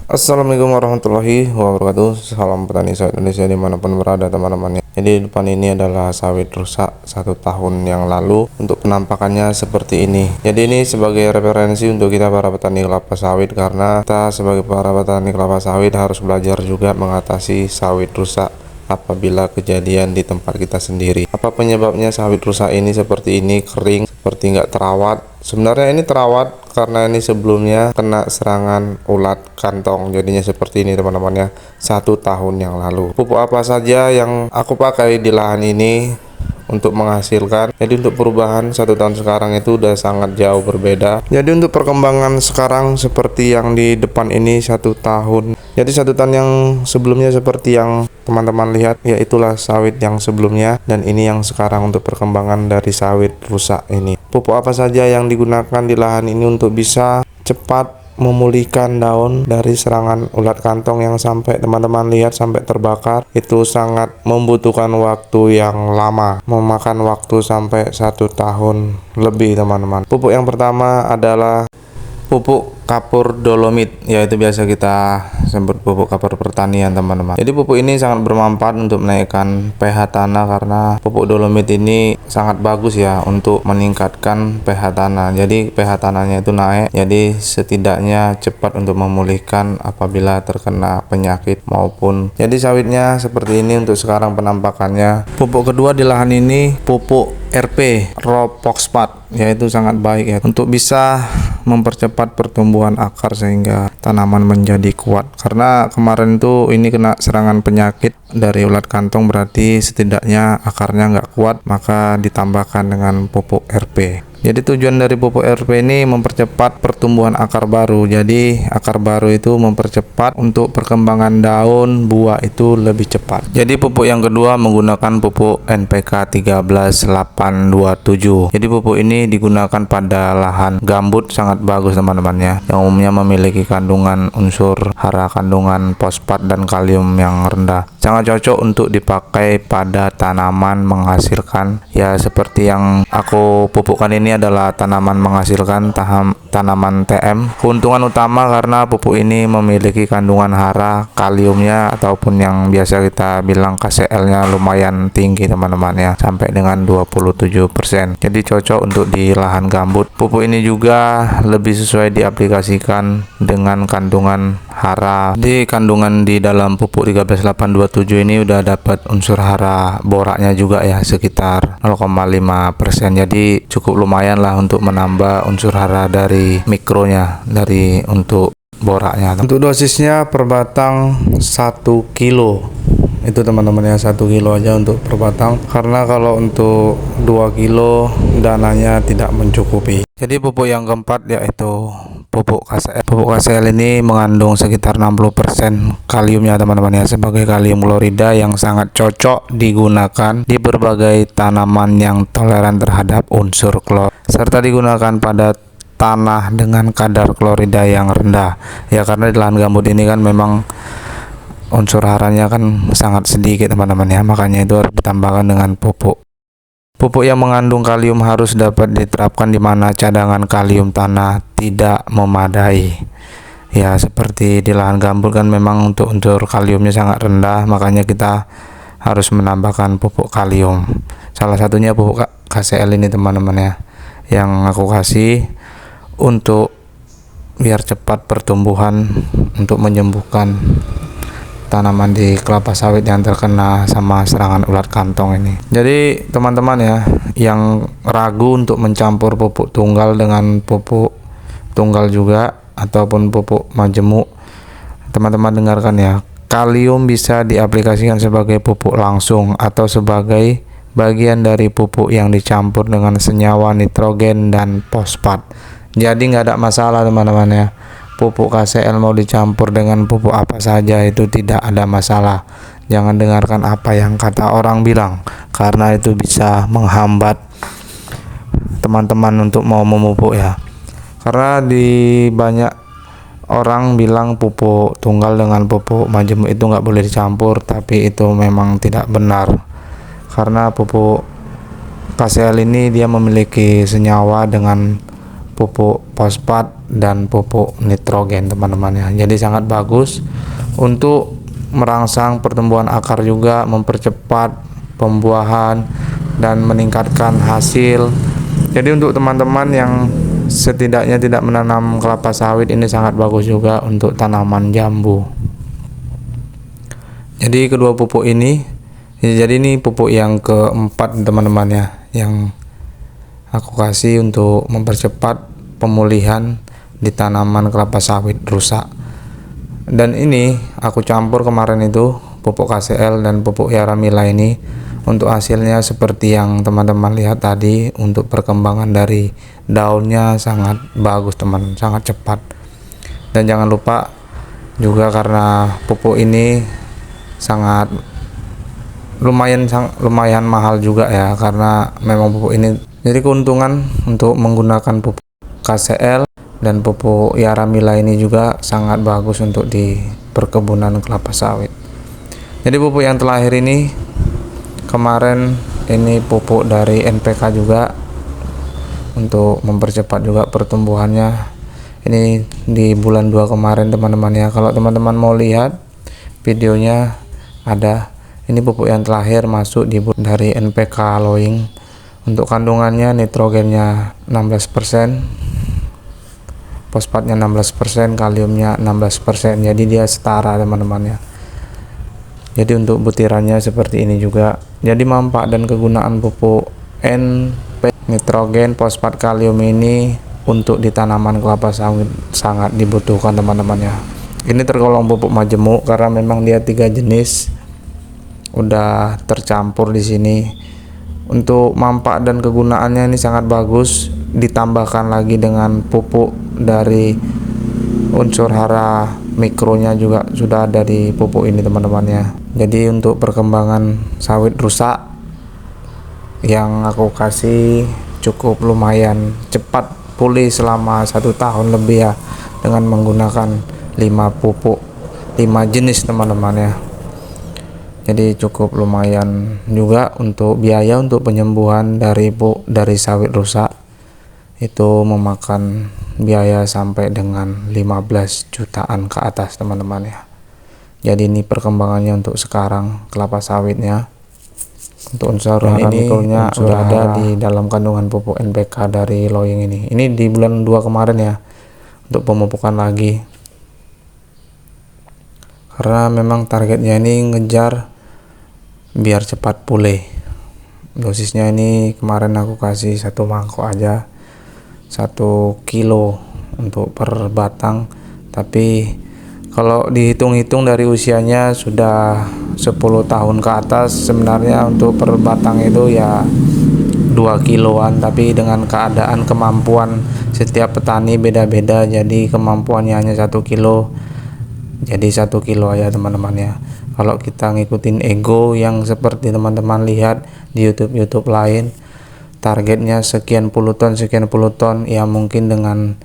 Assalamualaikum warahmatullahi wabarakatuh. Salam petani sawit Indonesia dimanapun berada teman-teman. Jadi di depan ini adalah sawit rusak 1 tahun yang lalu. Untuk penampakannya seperti ini. Jadi ini sebagai referensi untuk kita para petani kelapa sawit, karena kita sebagai para petani kelapa sawit harus belajar juga mengatasi sawit rusak apabila kejadian di tempat kita sendiri. Apa penyebabnya sawit rusak ini seperti ini, kering, seperti nggak terawat? Sebenarnya ini terawat karena ini sebelumnya kena serangan ulat kantong, jadinya seperti ini teman-teman ya, 1 tahun yang lalu. Pupuk apa saja yang aku pakai di lahan ini untuk menghasilkan? Jadi untuk perubahan 1 tahun sekarang itu udah sangat jauh berbeda. Jadi untuk perkembangan sekarang seperti yang di depan ini 1 tahun. Jadi 1 tahun yang sebelumnya seperti yang teman-teman lihat, ya itulah sawit yang sebelumnya, dan ini yang sekarang untuk perkembangan dari sawit rusak ini. Pupuk apa saja yang digunakan di lahan ini untuk bisa cepat memulihkan daun dari serangan ulat kantong yang sampai teman-teman lihat sampai terbakar, itu sangat membutuhkan waktu yang lama, memakan waktu sampai 1 tahun lebih teman-teman. Pupuk yang pertama adalah pupuk kapur dolomit, yaitu biasa kita sebut pupuk kapur pertanian teman-teman. Jadi pupuk ini sangat bermanfaat untuk menaikkan pH tanah, karena pupuk dolomit ini sangat bagus ya untuk meningkatkan pH tanah. Jadi pH tanahnya itu naik, jadi setidaknya cepat untuk memulihkan apabila terkena penyakit maupun. Jadi sawitnya seperti ini untuk sekarang penampakannya. Pupuk kedua di lahan ini pupuk RP, raw phosphate, yaitu sangat baik ya untuk bisa mempercepat pertumbuhan akar sehingga tanaman menjadi kuat. Karena kemarin itu ini kena serangan penyakit dari ulat kantong, berarti setidaknya akarnya nggak kuat, maka ditambahkan dengan pupuk RP. Jadi tujuan dari pupuk RP ini mempercepat pertumbuhan akar baru. Jadi akar baru itu mempercepat untuk perkembangan daun buah itu lebih cepat. Jadi pupuk yang kedua menggunakan pupuk NPK 13827. Jadi pupuk ini digunakan pada lahan gambut, sangat bagus teman-teman ya, yang umumnya memiliki kandungan unsur hara, kandungan fosfat dan kalium yang rendah. Sangat cocok untuk dipakai pada tanaman menghasilkan, ya seperti yang aku pupukkan ini adalah tanaman menghasilkan tanaman TM. Keuntungan utama karena pupuk ini memiliki kandungan hara, kaliumnya ataupun yang biasa kita bilang KCl-nya lumayan tinggi teman-teman ya, sampai dengan 27%. Jadi cocok untuk di lahan gambut. Pupuk ini juga lebih sesuai diaplikasikan dengan kandungan hara. Di kandungan di dalam pupuk 13827 ini udah dapat unsur hara boraknya juga ya, sekitar 0,5%. Jadi cukup lumayan lah untuk menambah unsur hara dari mikronya, dari untuk boraknya. Untuk dosisnya per batang 1 kilo itu teman-teman ya, 1 kilo aja untuk per batang, karena kalau untuk 2 kilo dananya tidak mencukupi. Jadi pupuk yang keempat yaitu pupuk KCl. Pupuk KCl ini mengandung sekitar 60% kaliumnya teman-teman ya, sebagai kalium klorida yang sangat cocok digunakan di berbagai tanaman yang toleran terhadap unsur klor, serta digunakan pada tanah dengan kadar klorida yang rendah ya, karena di lahan gambut ini kan memang unsur haranya kan sangat sedikit teman-teman ya, makanya itu harus ditambahkan dengan pupuk. Pupuk yang mengandung kalium harus dapat diterapkan di mana cadangan kalium tanah tidak memadai. Ya seperti di lahan gambut kan memang untuk unsur kaliumnya sangat rendah, makanya kita harus menambahkan pupuk kalium. Salah satunya pupuk KCl ini teman-teman ya, yang aku kasih untuk biar cepat pertumbuhan, untuk menyembuhkan tanaman di kelapa sawit yang terkena sama serangan ulat kantong ini. Jadi teman-teman ya, yang ragu untuk mencampur pupuk tunggal dengan pupuk tunggal juga ataupun pupuk majemuk, teman-teman dengarkan ya, kalium bisa diaplikasikan sebagai pupuk langsung atau sebagai bagian dari pupuk yang dicampur dengan senyawa nitrogen dan fosfat. Jadi nggak ada masalah teman-teman ya, pupuk KCl mau dicampur dengan pupuk apa saja itu tidak ada masalah. Jangan dengarkan apa yang kata orang bilang, karena itu bisa menghambat teman-teman untuk mau memupuk ya. Karena di banyak orang bilang pupuk tunggal dengan pupuk majemuk itu nggak boleh dicampur, tapi itu memang tidak benar, karena pupuk KCl ini dia memiliki senyawa dengan pupuk fosfat dan pupuk nitrogen teman-teman ya. Jadi sangat bagus untuk merangsang pertumbuhan akar juga, mempercepat pembuahan dan meningkatkan hasil. Jadi untuk teman-teman yang setidaknya tidak menanam kelapa sawit, ini sangat bagus juga untuk tanaman jambu. Jadi kedua pupuk ini, jadi ini pupuk yang keempat teman-teman ya, yang aku kasih untuk mempercepat pemulihan di tanaman kelapa sawit rusak. Dan ini aku campur kemarin itu pupuk KCL dan pupuk Yaramila ini. Untuk hasilnya seperti yang teman-teman lihat tadi, untuk perkembangan dari daunnya sangat bagus teman, sangat cepat. Dan jangan lupa juga, karena pupuk ini sangat lumayan mahal juga ya, karena memang pupuk ini, jadi keuntungan untuk menggunakan pupuk KCL dan pupuk Yaramila ini juga sangat bagus untuk di perkebunan kelapa sawit. Jadi pupuk yang terakhir ini kemarin, ini pupuk dari NPK juga untuk mempercepat juga pertumbuhannya. Ini di bulan 2 kemarin teman-teman ya. Kalau teman-teman mau lihat videonya ada. Ini pupuk yang terakhir masuk dari NPK Loing. Untuk kandungannya, nitrogennya 16%, fosfatnya 16%, kaliumnya 16%. Jadi dia setara teman-teman ya. Jadi untuk butirannya seperti ini juga. Jadi manfaat dan kegunaan pupuk NP, nitrogen, fosfat, kalium ini untuk di tanaman kelapa sawit sangat dibutuhkan teman-teman ya. Ini tergolong pupuk majemuk karena memang dia 3 jenis udah tercampur di sini. Untuk manfaat dan kegunaannya ini sangat bagus. Ditambahkan lagi dengan pupuk dari unsur hara mikronya juga sudah ada di pupuk ini teman-teman ya. Jadi untuk perkembangan sawit rusak yang aku kasih cukup lumayan cepat pulih selama 1 tahun lebih ya, dengan menggunakan 5 pupuk 5 jenis teman-teman ya. Jadi cukup lumayan juga untuk biaya untuk penyembuhan dari sawit rusak, itu memakan biaya sampai dengan 15 jutaan ke atas teman-teman ya. Jadi ini perkembangannya untuk sekarang kelapa sawitnya. Untuk unsur hara mikronya sudah ada di dalam kandungan pupuk NPK dari Loing ini. Ini di bulan 2 kemarin ya, untuk pemupukan lagi. Karena memang targetnya ini ngejar biar cepat pulih. Dosisnya ini kemarin aku kasih 1 mangkok aja, 1 kilo untuk per batang. Tapi kalau dihitung-hitung dari usianya sudah 10 tahun ke atas, sebenarnya untuk per batang itu ya 2 kiloan. Tapi dengan keadaan kemampuan setiap petani beda-beda, jadi kemampuannya hanya 1 kilo, jadi 1 kilo aja teman-teman ya. Kalau kita ngikutin ego yang seperti teman-teman lihat di YouTube lain, targetnya sekian puluh ton ya, mungkin dengan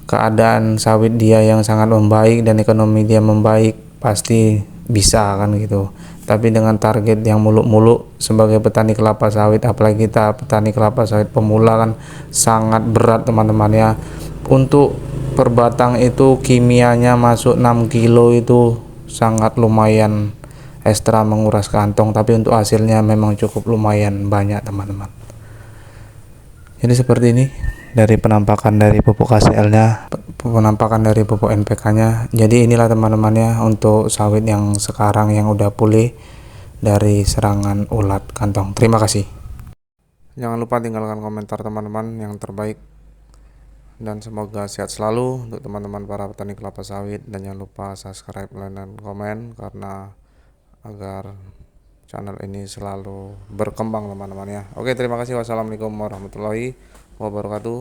keadaan sawit dia yang sangat membaik dan ekonomi dia membaik pasti bisa kan gitu. Tapi dengan target yang muluk-muluk sebagai petani kelapa sawit, apalagi kita petani kelapa sawit pemula, kan sangat berat teman-teman ya. Untuk per batang itu kimianya masuk 6 kilo, itu sangat lumayan ekstra menguras kantong, tapi untuk hasilnya memang cukup lumayan banyak teman-teman. Jadi seperti ini dari penampakan dari pupuk KCL-nya, penampakan dari pupuk NPK-nya. Jadi inilah teman-teman ya untuk sawit yang sekarang yang udah pulih dari serangan ulat kantong. Terima kasih. Jangan lupa tinggalkan komentar teman-teman yang terbaik, dan semoga sehat selalu untuk teman-teman para petani kelapa sawit. Dan jangan lupa subscribe, like, dan komen, karena agar channel ini selalu berkembang teman-teman ya. Oke, terima kasih. Wassalamualaikum warahmatullahi wabarakatuh.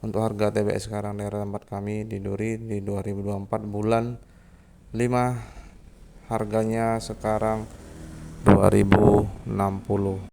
Untuk harga TBS sekarang daerah tempat kami di Duri di 2024 bulan 5, harganya sekarang 2060.